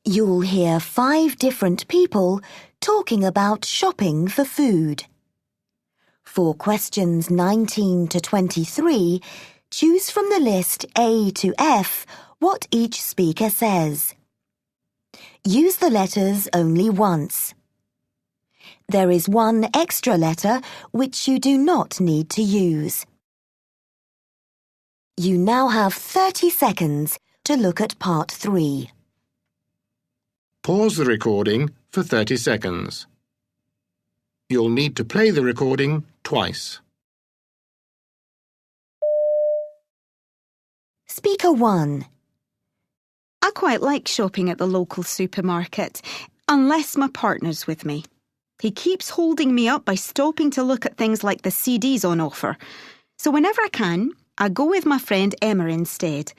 You'll hear 5 different people talking about shopping for food. For questions 19 to 23, choose from the list A to F what each speaker says. Use the letters only once. There is one extra letter which you do not need to use. You now have 30 seconds to look at part 3. Pause the recording for 30 seconds. You'll need to play the recording twice. Speaker 1. I quite like shopping at the local supermarket, unless my partner's with me. He keeps holding me up by stopping to look at things like the CDs on offer. So whenever I can, I go with my friend Emma instead.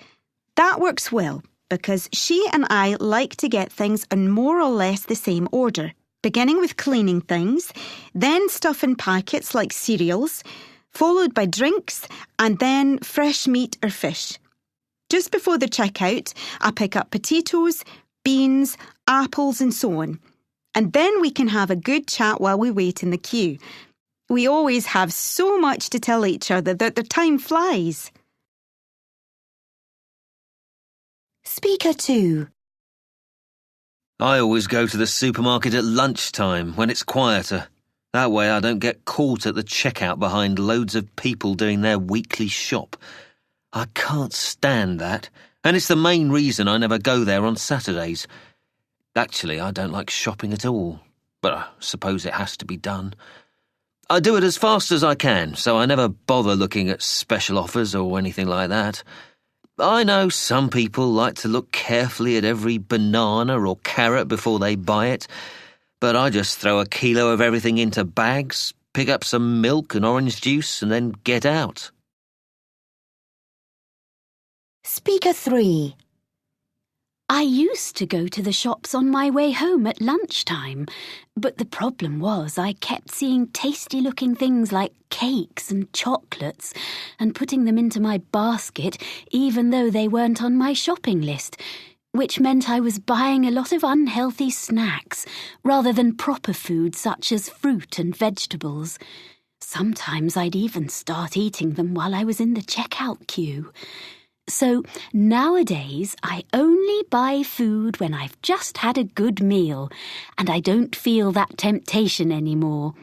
That works well, because she and I like to get things in more or less the same order, beginning with cleaning things, then stuff in packets like cereals, followed by drinks, and then fresh meat or fish. Just before the checkout, I pick up potatoes, beans, apples and so on. And then we can have a good chat while we wait in the queue. We always have so much to tell each other that the time flies. Speaker 2. I always go to the supermarket at lunchtime when it's quieter. That way I don't get caught at the checkout behind loads of people doing their weekly shop. I can't stand that, and it's the main reason I never go there on Saturdays. Actually, I don't like shopping at all, but I suppose it has to be done. I do it as fast as I can, so I never bother looking at special offers or anything like that. I know some people like to look carefully at every banana or carrot before they buy it, but I just throw a kilo of everything into bags, pick up some milk and orange juice, and then get out. Speaker 3. I used to go to the shops on my way home at lunchtime, but the problem was I kept seeing tasty-looking things like cakes and chocolates and putting them into my basket even though they weren't on my shopping list, which meant I was buying a lot of unhealthy snacks rather than proper food such as fruit and vegetables. Sometimes I'd even start eating them while I was in the checkout queue. So nowadays I only buy food when I've just had a good meal and I don't feel that temptation anymore.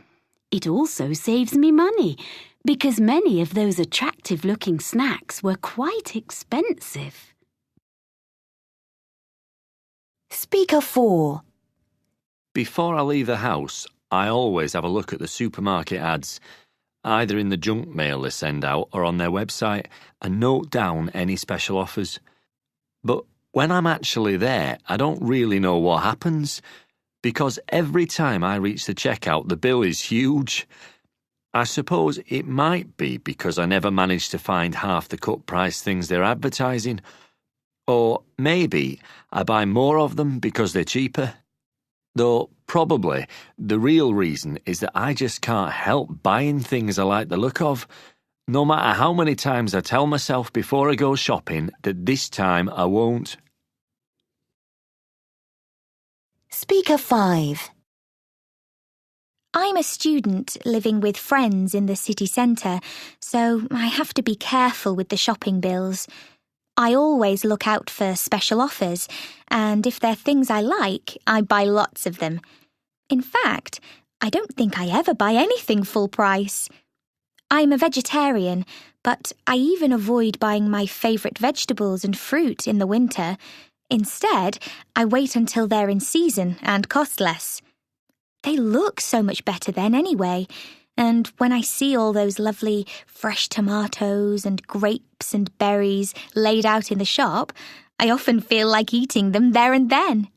It also saves me money because many of those attractive-looking snacks were quite expensive. Speaker 4. Before I leave the house, I always have a look at the supermarket ads, either in the junk mail they send out or on their website, and note down any special offers. But when I'm actually there, I don't really know what happens, because every time I reach the checkout, the bill is huge. I suppose it might be because I never manage to find half the cut price things they're advertising. Or maybe I buy more of them because they're cheaper. Though probably the real reason is that I just can't help buying things I like the look of, no matter how many times I tell myself before I go shopping that this time I won't. Speaker 5. I'm a student living with friends in the city centre, so I have to be careful with the shopping bills. I always look out for special offers, and if they're things I like, I buy lots of them. In fact, I don't think I ever buy anything full price. I'm a vegetarian, but I even avoid buying my favourite vegetables and fruit in the winter. Instead, I wait until they're in season and cost less. They look so much better then anyway, and when I see all those lovely fresh tomatoes and grapes and berries laid out in the shop, I often feel like eating them there and then.